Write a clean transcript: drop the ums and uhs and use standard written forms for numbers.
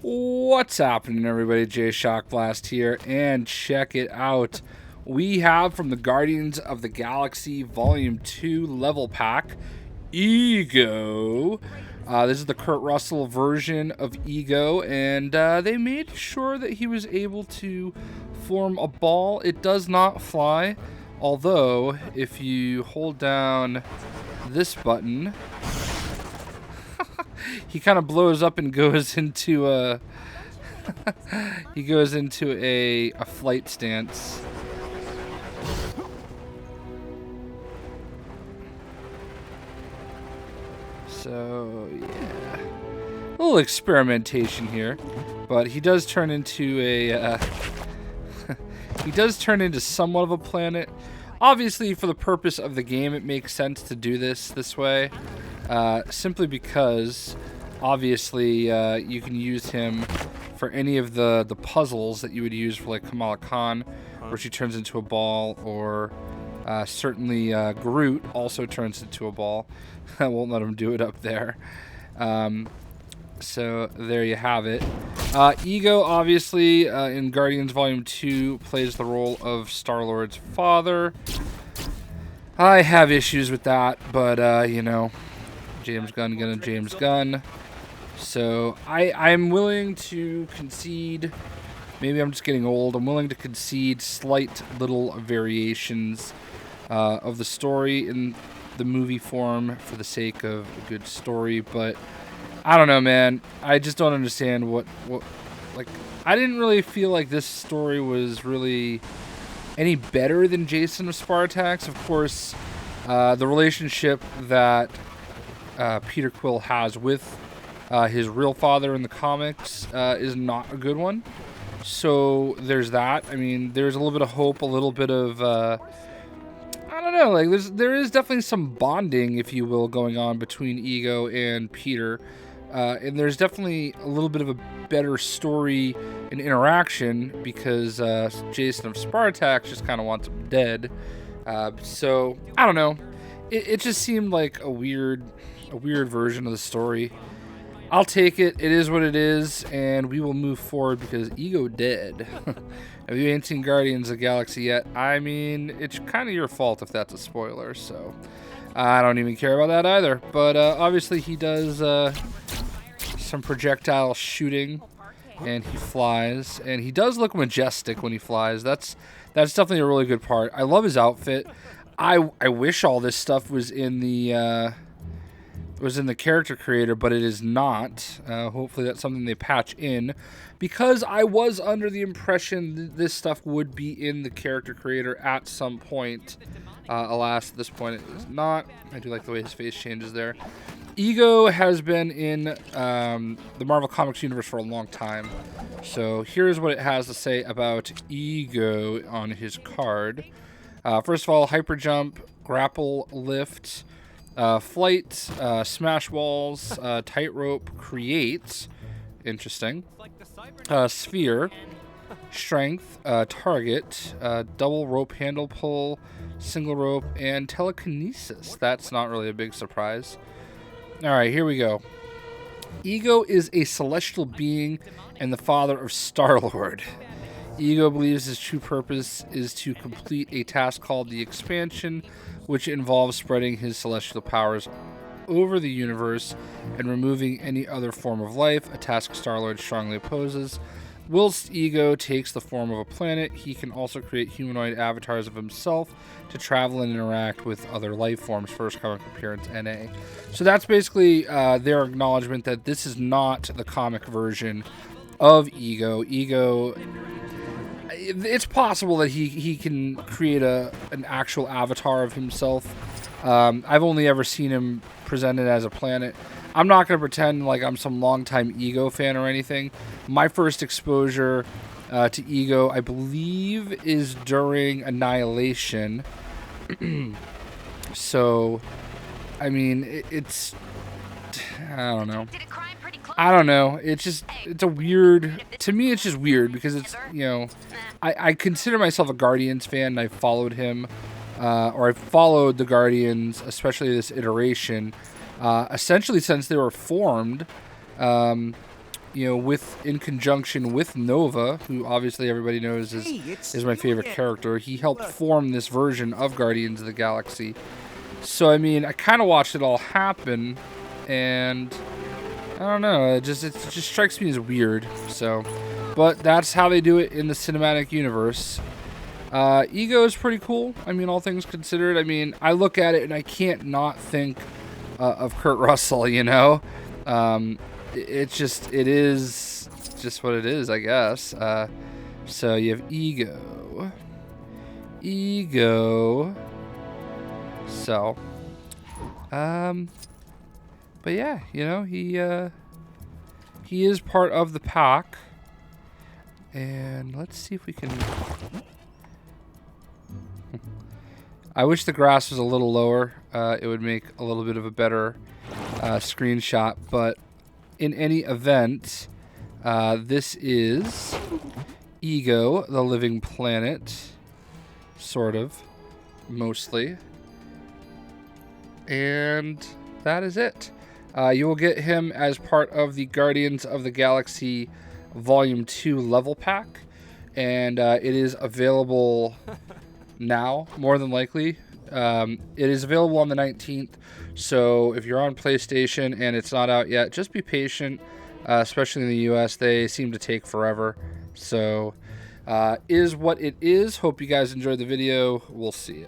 What's happening, everybody? JayShockblast here, and check it out. We have from the Guardians of the Galaxy Volume 2 level pack, Ego. This is the Kurt Russell version of Ego, and they made sure that he was able to form a ball. It does not fly, although if you hold down this button, he kind of blows up and goes into a he goes into a flight stance. So yeah, a little experimentation here, but he does turn into a he does turn into somewhat of a planet. Obviously, for the purpose of the game, it makes sense to do this way. Simply because, obviously, you can use him for any of the puzzles that you would use for, like, Kamala Khan, where she turns into a ball, or certainly Groot also turns into a ball. I won't let him do it up there. So there you have it. Ego, obviously, in Guardians Volume 2, plays the role of Star-Lord's father. I have issues with that, but, you know, James Gunn gonna James Gunn. So I'm willing to concede, maybe I'm just getting old, I'm willing to concede slight little variations of the story in the movie form for the sake of a good story, but I don't know, man. I just don't understand what like, I didn't really feel like this story was really any better than Jason of Spartax. Of course, the relationship that Peter Quill has with his real father in the comics is not a good one. So there's that. I mean, there's a little bit of hope, a little bit of I don't know. Like there is definitely some bonding, if you will, going on between Ego and Peter, and there's definitely a little bit of a better story and interaction because Jason of Spartax just kind of wants him dead. So I don't know. It just seemed like a weird version of the story. I'll take it. It is what it is, and we will move forward because Ego dead. If you ain't seen Guardians of the Galaxy yet, I mean, it's kind of your fault if that's a spoiler, so I don't even care about that either. But obviously he does some projectile shooting, and he flies, and he does look majestic when he flies. That's definitely a really good part. I love his outfit. I wish all this stuff was in the character creator, but it is not. Hopefully that's something they patch in, because I was under the impression this stuff would be in the character creator at some point. Alas, at this point it is not. I do like the way his face changes there. Ego has been in the Marvel Comics universe for a long time. So here's what it has to say about Ego on his card. First of all, hyper jump, grapple lift, flight, smash walls, tightrope, create, interesting, sphere, strength, target, double rope handle pull, single rope, and telekinesis. That's not really a big surprise. Alright, here we go. Ego is a celestial being and the father of Star-Lord. Ego believes his true purpose is to complete a task called the Expansion, which involves spreading his celestial powers over the universe and removing any other form of life, a task Star-Lord strongly opposes. Whilst Ego takes the form of a planet, he can also create humanoid avatars of himself to travel and interact with other life forms. First comic appearance, NA. So that's basically their acknowledgement that this is not the comic version of Ego. Ego, it's possible that he can create an actual avatar of himself. I've only ever seen him presented as a planet. I'm not going to pretend like I'm some longtime Ego fan or anything. My first exposure to Ego, I believe, is during Annihilation. So, I mean, it's... I don't know. I don't know. It's a weird... To me, it's just weird because it's, you know... I consider myself a Guardians fan, and I followed him. Or I followed the Guardians, especially this iteration, essentially since they were formed. you know, in conjunction with Nova, who obviously everybody knows is my favorite character, he helped form this version of Guardians of the Galaxy. So, I mean, I kind of watched it all happen, and I don't know, it just strikes me as weird. So, but that's how they do it in the cinematic universe. Ego is pretty cool. I mean, all things considered. I mean, I look at it and I can't not think of Kurt Russell, you know? It is just what it is, I guess. So you have Ego. So, but yeah, you know, he is part of the pack. And let's see if we can... I wish the grass was a little lower. It would make a little bit of a better screenshot. But in any event, this is Ego, the living planet. Sort of. Mostly. And that is it. You will get him as part of the Guardians of the Galaxy Volume 2 level pack. And it is available... now, more than likely. It is available on the 19th, so if you're on PlayStation and it's not out yet, just be patient, especially in the US. They seem to take forever. So, is what it is. Hope you guys enjoyed the video. We'll see ya.